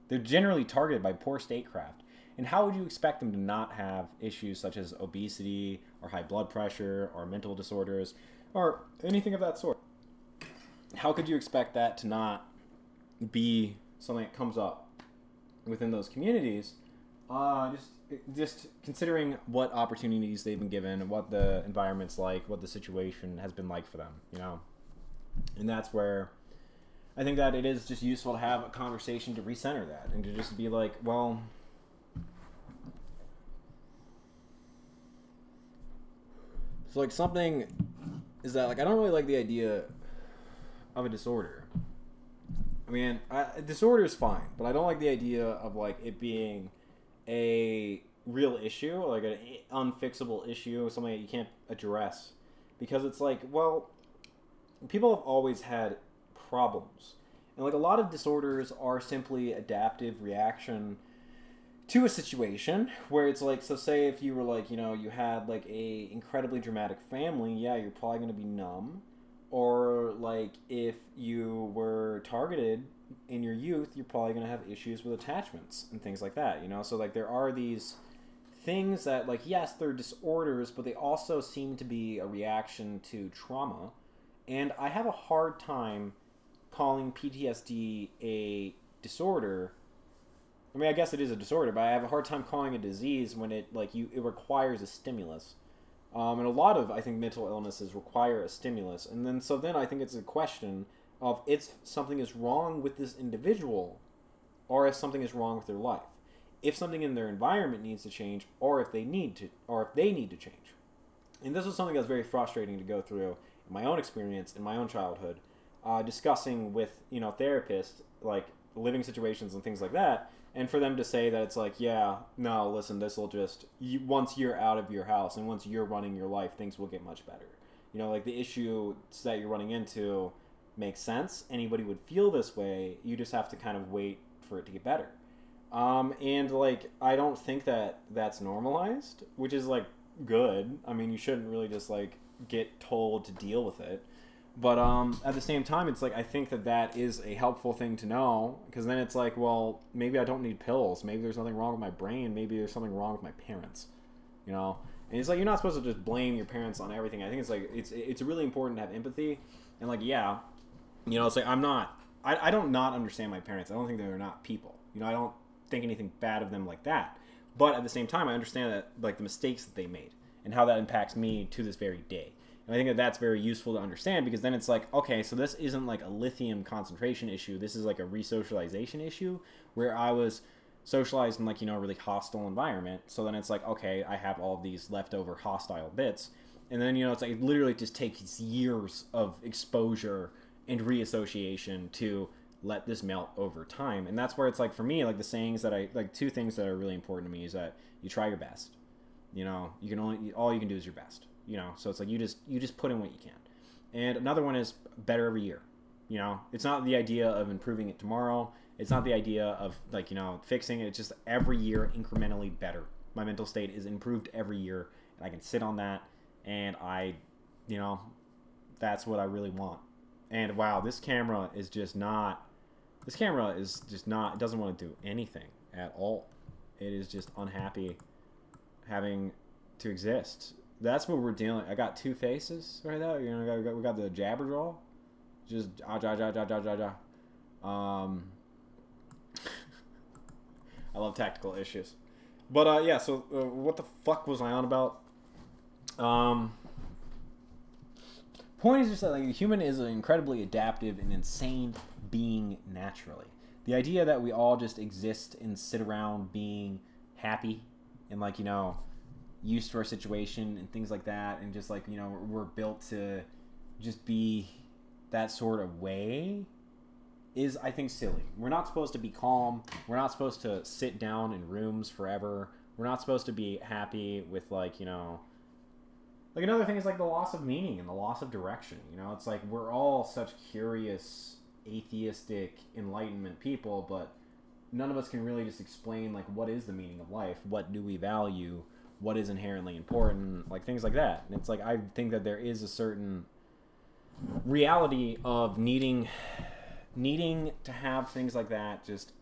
They're generally targeted by poor statecraft. And how would you expect them to not have issues such as obesity or high blood pressure or mental disorders or anything of that sort? How could you expect that to not be something that comes up within those communities? Just considering what opportunities they've been given, what the environment's like, what the situation has been like for them, you know? And that's where I think that it is just useful to have a conversation to recenter that and to just be like, well, so, like, something is that, like, I don't really like the idea of a disorder. I mean, a disorder is fine, but I don't like the idea of, like, it being a real issue, like an unfixable issue, something that you can't address. Because it's like, well, people have always had problems. And, like, a lot of disorders are simply adaptive reaction to a situation where it's like, so say if you were, like, you know, you had, like, a incredibly dramatic family, yeah, you're probably going to be numb. Or, like, if you were targeted in your youth, you're probably going to have issues with attachments and things like that, you know? So, like, there are these things that, like, yes, they're disorders, but they also seem to be a reaction to trauma. And I have a hard time calling PTSD a disorder. I mean, I guess it is a disorder, but I have a hard time calling it a disease when it, like, it requires a stimulus. And a lot of, I think, mental illnesses require a stimulus. And then I think it's a question of if something is wrong with this individual or if something is wrong with their life. If something in their environment needs to change or if they need to change. And this was something that was very frustrating to go through in my own experience, in my own childhood, discussing with, you know, therapists, like, living situations and things like that. And for them to say that it's like, yeah, no, listen, this will just, once you're out of your house and once you're running your life, things will get much better. You know, like, the issue that you're running into makes sense. Anybody would feel this way. You just have to kind of wait for it to get better. And, like, I don't think that that's normalized, which is, like, good. I mean, you shouldn't really just, like, get told to deal with it. But at the same time, it's like, I think that is a helpful thing to know, because then it's like, well, maybe I don't need pills. Maybe there's nothing wrong with my brain. Maybe there's something wrong with my parents, you know? And it's like, you're not supposed to just blame your parents on everything. I think it's like, it's really important to have empathy. And, like, yeah, you know, it's like, I I don't not understand my parents. I don't think they're not people. You know, I don't think anything bad of them like that. But at the same time, I understand that like the mistakes that they made and how that impacts me to this very day. And I think that that's very useful to understand because then it's like, okay, so this isn't like a lithium concentration issue. This is like a resocialization issue where I was socialized in like, you know, a really hostile environment. So then it's like, okay, I have all of these leftover hostile bits. And then, you know, it's like it literally just takes years of exposure and reassociation to let this melt over time. And that's where it's like for me, like the sayings that I like, two things that are really important to me is that you try your best. You know, you can only, all you can do is your best. You know, so it's like you just put in what you can. And another one is better every year. You know, it's not the idea of improving it tomorrow. It's not the idea of like, you know, fixing it. It's just every year incrementally better. My mental state is improved every year, and I can sit on that, and I, you know, that's what I really want. And wow, this camera is just not. This camera is just not. It doesn't want to do anything at all. It is just unhappy having to exist. That's what we're dealing. I got two faces right there. You know, we got the jabber jaw, just ja ja ja ja ja ja ja. I love tactical issues, but yeah. So what the fuck was I on about? Point is just that like the human is an incredibly adaptive and insane being naturally. The idea that we all just exist and sit around being happy and like, you know, used to our situation and things like that, and just like, you know, we're built to just be that sort of way is, I think, silly. We're not supposed to be calm. We're not supposed to sit down in rooms forever. We're not supposed to be happy with like, you know, like another thing is like the loss of meaning and the loss of direction. You know, it's like we're all such curious, atheistic, enlightenment people, but none of us can really just explain like what is the meaning of life, what do we value, what is inherently important, like things like that. And it's like I think that there is a certain reality of needing to have things like that just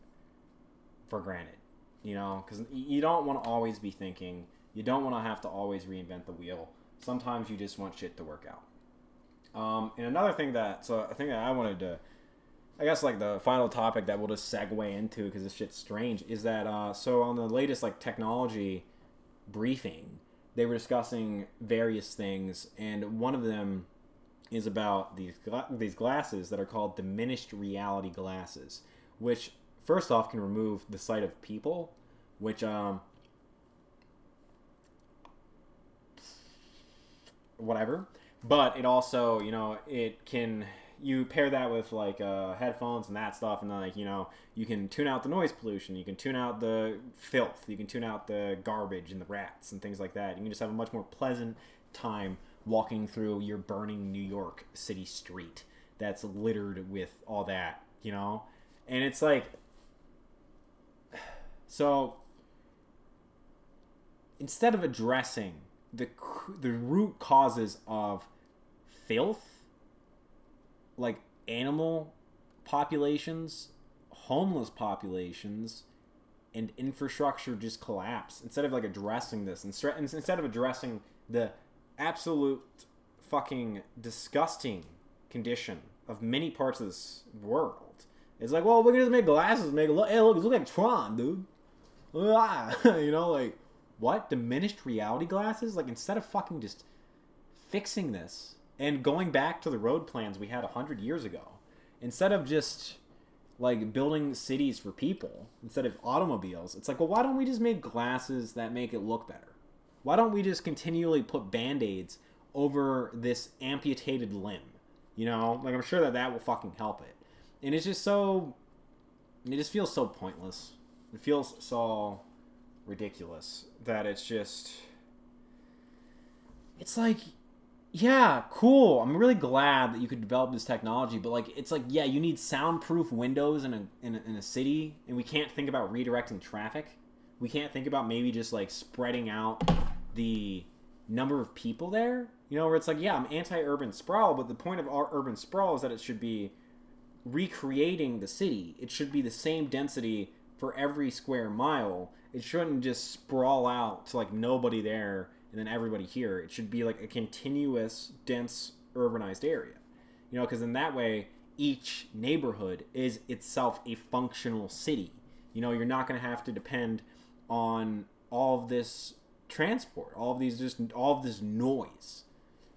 for granted, you know, because you don't want to always be thinking, you don't want to have to always reinvent the wheel. Sometimes you just want shit to work out. And another thing that, so I think that I wanted to, I guess like the final topic that we'll just segue into because this shit's strange is that so on the latest like technology briefing, they were discussing various things, and one of them is about these glasses that are called diminished reality glasses, which first off can remove the sight of people, which whatever, but it also, you know, it can, you pair that with like headphones and that stuff, and then like, you know, you can tune out the noise pollution, you can tune out the filth, you can tune out the garbage and the rats and things like that. You can just have a much more pleasant time walking through your burning New York City street that's littered with all that, you know. And it's like, so instead of addressing the root causes of filth, like animal populations, homeless populations, and infrastructure just collapse, instead of like addressing this, instead of addressing the absolute fucking disgusting condition of many parts of this world, it's like, well, we can just make glasses, make it look, hey, look like Tron, dude. You know, like, what? Diminished reality glasses? Like, instead of fucking just fixing this and going back to the road plans we had 100 years ago, instead of just like building cities for people instead of automobiles, it's like, well, why don't we just make glasses that make it look better? Why don't we just continually put band-aids over this amputated limb? You know, like, I'm sure that will fucking help it. And it's just so, it just feels so pointless. It feels so ridiculous that it's just, it's like, yeah, cool. I'm really glad that you could develop this technology, but like, it's like, yeah, you need soundproof windows in a city, and we can't think about redirecting traffic. We can't think about maybe just like spreading out the number of people there. You know, where it's like, yeah, I'm anti-urban sprawl, but the point of our urban sprawl is that it should be recreating the city. It should be the same density for every square mile. It shouldn't just sprawl out to like nobody there and then everybody here. It should be like a continuous, dense, urbanized area. You know, because in that way, each neighborhood is itself a functional city. You know, you're not going to have to depend on all of this transport, all of this noise,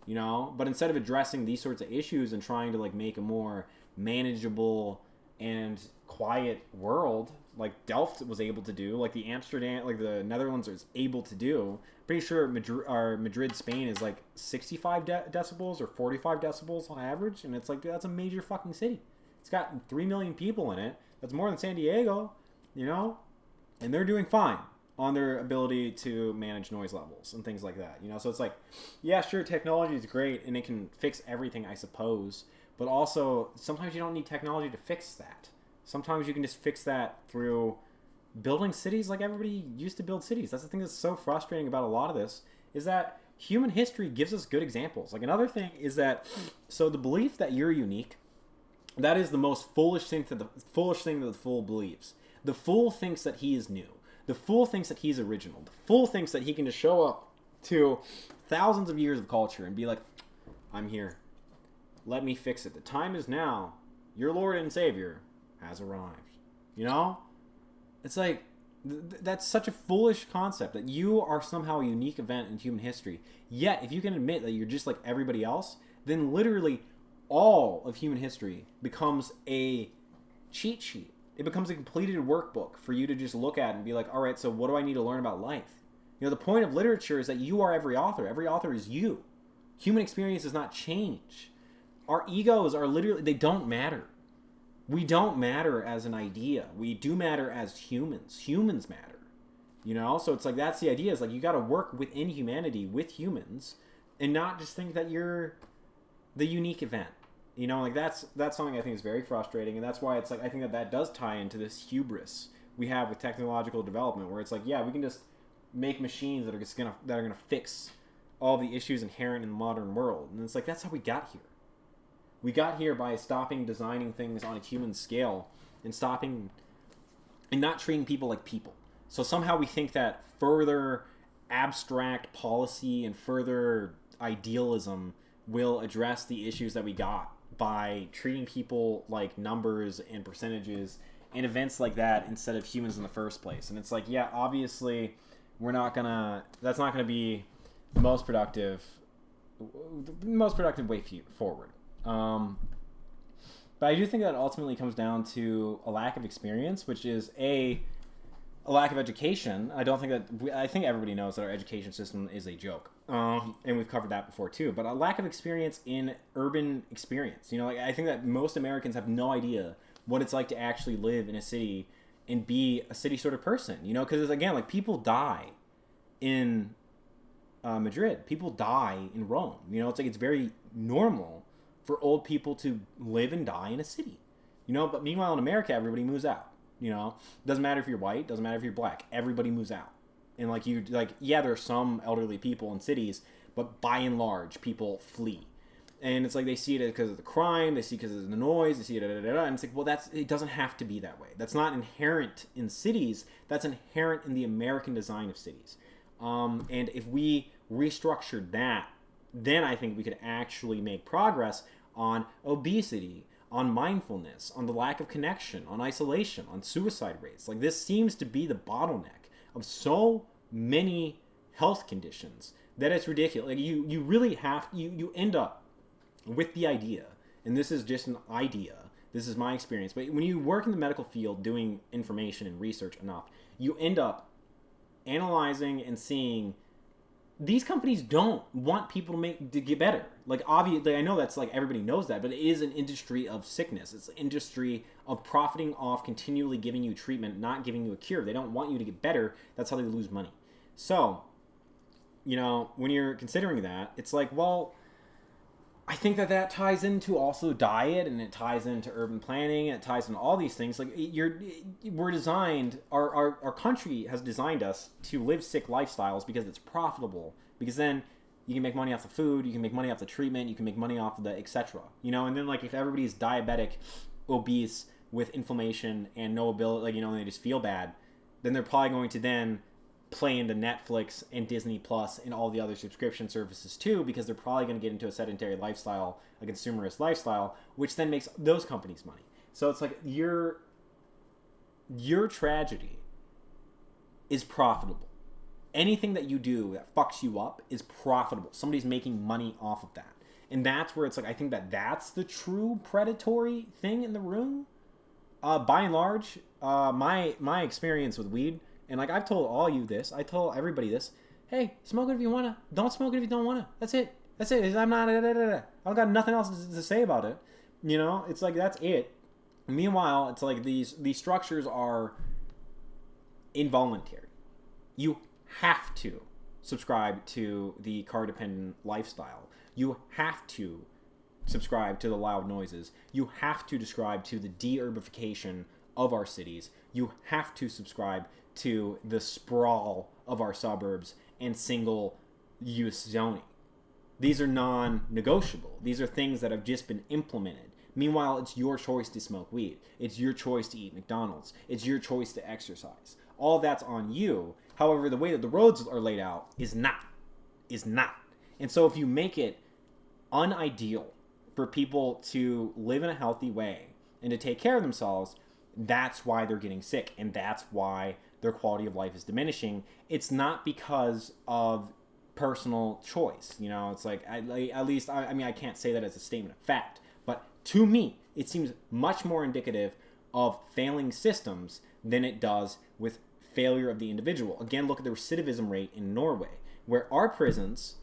you know. But instead of addressing these sorts of issues and trying to like make a more manageable and quiet world, like Delft was able to do, like the Netherlands is able to do. Pretty sure Madrid, Spain is like 65 decibels or 45 decibels on average, and it's like, dude, that's a major fucking city. It's got 3 million people in it. That's more than San Diego, you know, and they're doing fine on their ability to manage noise levels and things like that, you know. So it's like, yeah, sure, technology is great and it can fix everything, I suppose, but also sometimes you don't need technology to fix that. Sometimes you can just fix that through building cities like everybody used to build cities. That's the thing that's so frustrating about a lot of this, is that human history gives us good examples. Like, another thing is that, so the belief that you're unique, that is the most foolish thing that the fool believes. The fool thinks that he is new. The fool thinks that he's original. The fool thinks that he can just show up to thousands of years of culture and be like, I'm here. Let me fix it. The time is now. Your Lord and Savior has arrived. You know? It's like, that's such a foolish concept, that you are somehow a unique event in human history. Yet, if you can admit that you're just like everybody else, then literally all of human history becomes a cheat sheet. It becomes a completed workbook for you to just look at and be like, all right, so what do I need to learn about life? You know, the point of literature is that you are every author. Every author is you. Human experience does not change. Our egos are literally, they don't matter. We don't matter as an idea. We do matter as humans. Humans matter. You know, so it's like, that's the idea, is like, you got to work within humanity with humans and not just think that you're the unique event. You know, like, that's something I think is very frustrating, and that's why it's like, I think that does tie into this hubris we have with technological development, where it's like, yeah, we can just make machines that are gonna fix all the issues inherent in the modern world, and it's like, that's how we got here. We got here by stopping designing things on a human scale and stopping and not treating people like people. So somehow we think that further abstract policy and further idealism will address the issues that we got by treating people like numbers and percentages and events like that instead of humans in the first place. And it's like, yeah, obviously that's not gonna be the most productive way forward. But I do think that ultimately comes down to a lack of experience, which is a lack of education. I think everybody knows that our education system is a joke. And we've covered that before too, but a lack of experience in urban experience. You know, like, I think that most Americans have no idea what it's like to actually live in a city and be a city sort of person, you know, because again, like, people die in Madrid, people die in Rome, you know. It's like, it's very normal for old people to live and die in a city, you know. But meanwhile in America, everybody moves out, you know. Doesn't matter if you're white, doesn't matter if you're black, everybody moves out. And like, yeah, there are some elderly people in cities, but by and large, people flee. And it's like, they see it because of the crime, they see it because of the noise, they see it, and it's like, well, it doesn't have to be that way. That's not inherent in cities. That's inherent in the American design of cities. And if we restructured that, then I think we could actually make progress on obesity, on mindfulness, on the lack of connection, on isolation, on suicide rates. Like, this seems to be the bottleneck of so many health conditions that it's ridiculous. Like, you really have, you end up with the idea, and this is just an idea, this is my experience, but when you work in the medical field doing information and research enough, you end up analyzing and seeing these companies don't want people to get better. Like, obviously, I know that's like, everybody knows that, but it is an industry of sickness. It's an industry of profiting off continually giving you treatment, not giving you a cure. They don't want you to get better. That's how they lose money. So, you know, when you're considering that, it's like, well, I think that ties into also diet, and it ties into urban planning, and it ties into all these things. Like, we're designed, our country has designed us to live sick lifestyles because it's profitable. Because then you can make money off the food, you can make money off the treatment, you can make money off the etc. You know, and then like, if everybody's diabetic, obese, with inflammation and no ability, like, you know, and they just feel bad, then they're probably going to then play into Netflix and Disney Plus and all the other subscription services too, because they're probably going to get into a sedentary lifestyle, a consumerist lifestyle, which then makes those companies money. So it's like your tragedy is profitable. Anything that you do that fucks you up is profitable. Somebody's making money off of that. And that's where it's like, I think that's the true predatory thing in the room. By and large, my experience with weed, and like I've told all you this, I told everybody this, hey, smoke it if you wanna, don't smoke it if you don't wanna. That's it. I'm not, I don't got nothing else to say about it. You know, it's like, that's it. Meanwhile, it's like these structures are involuntary. You have to subscribe to the car-dependent lifestyle. You have to subscribe to the loud noises. You have to subscribe to the de-urbification of our cities. You have to subscribe to the sprawl of our suburbs and single-use zoning. These are non-negotiable. These are things that have just been implemented. Meanwhile, it's your choice to smoke weed. It's your choice to eat McDonald's. It's your choice to exercise. All that's on you. However, the way that the roads are laid out is not. And so if you make it unideal for people to live in a healthy way and to take care of themselves, that's why they're getting sick, and that's why their quality of life is diminishing. It's not because of personal choice. You know, it's like, I mean, I can't say that as a statement of fact, but to me, it seems much more indicative of failing systems than it does with failure of the individual. Again, look at the recidivism rate in Norway, where our prisons,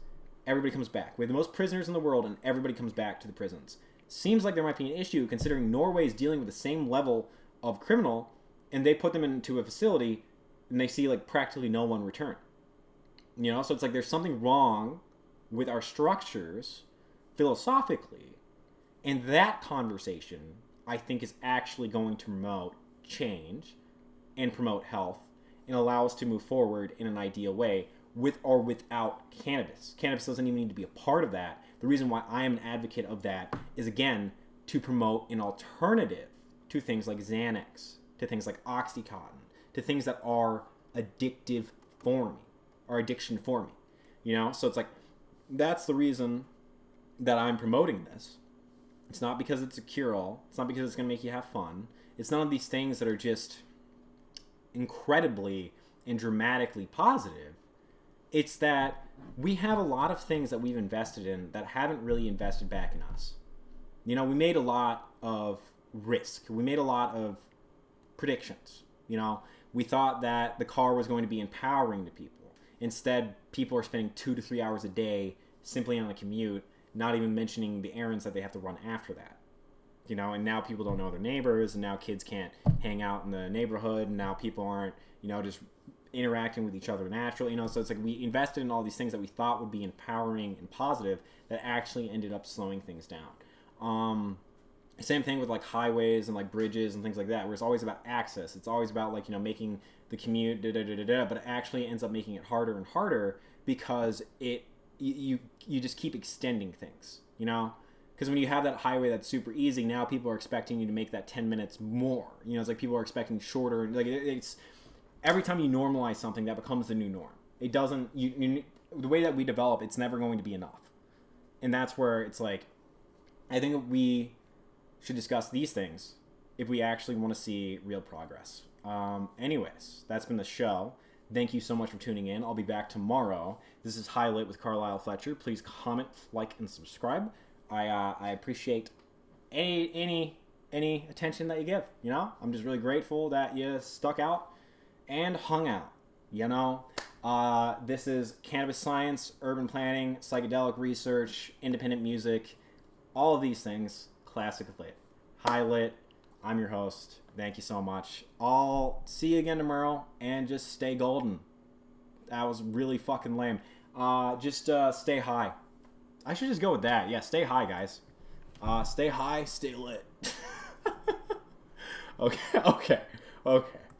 everybody comes back. We have the most prisoners in the world, and everybody comes back to the prisons. Seems like there might be an issue considering Norway is dealing with the same level of criminal, and they put them into a facility, and they see like practically no one return. You know, so it's like there's something wrong with our structures philosophically, and that conversation, I think, is actually going to promote change and promote health and allow us to move forward in an ideal way with or without cannabis. Cannabis doesn't even need to be a part of that. The reason why I am an advocate of that is, again, to promote an alternative to things like Xanax, to things like Oxycontin, to things that are addictive for me, or addiction for me. You know, so it's like, that's the reason that I'm promoting this. It's not because it's a cure-all. It's not because it's going to make you have fun. It's none of these things that are just incredibly and dramatically positive. It's that we have a lot of things that we've invested in that haven't really invested back in us. You know, we made a lot of risk. We made a lot of predictions. You know, we thought that the car was going to be empowering to people. Instead, people are spending 2 to 3 hours a day simply on a commute, not even mentioning the errands that they have to run after that. You know, and now people don't know their neighbors, and now kids can't hang out in the neighborhood, and now people aren't, you know, just interacting with each other naturally. You know, so it's like we invested in all these things that we thought would be empowering and positive that actually ended up slowing things down. Same thing with like highways and like bridges and things like that, where it's always about access. It's always about like, you know, making the commute, but it actually ends up making it harder and harder because you just keep extending things, you know? Because when you have that highway that's super easy, now people are expecting you to make that 10 minutes more. You know, it's like people are expecting shorter. Like it's every time you normalize something, that becomes the new norm. It doesn't. The way that we develop, it's never going to be enough. And that's where it's like, I think that we should discuss these things if we actually want to see real progress. Anyways, that's been the show. Thank you so much for tuning in. I'll be back tomorrow. This is Highlight with Karhlyle Fletcher. Please comment, like, and subscribe. I appreciate any attention that you give. You know, I'm just really grateful that you stuck out and hung out. You know, this is cannabis science, urban planning, psychedelic research, independent music, all of these things. Classic lit, high lit. I'm your host. Thank you so much. I'll see you again tomorrow, and just stay golden. That was really fucking lame. Just stay high. I should just go with that. Yeah, stay high, guys. Stay high, stay lit. Okay.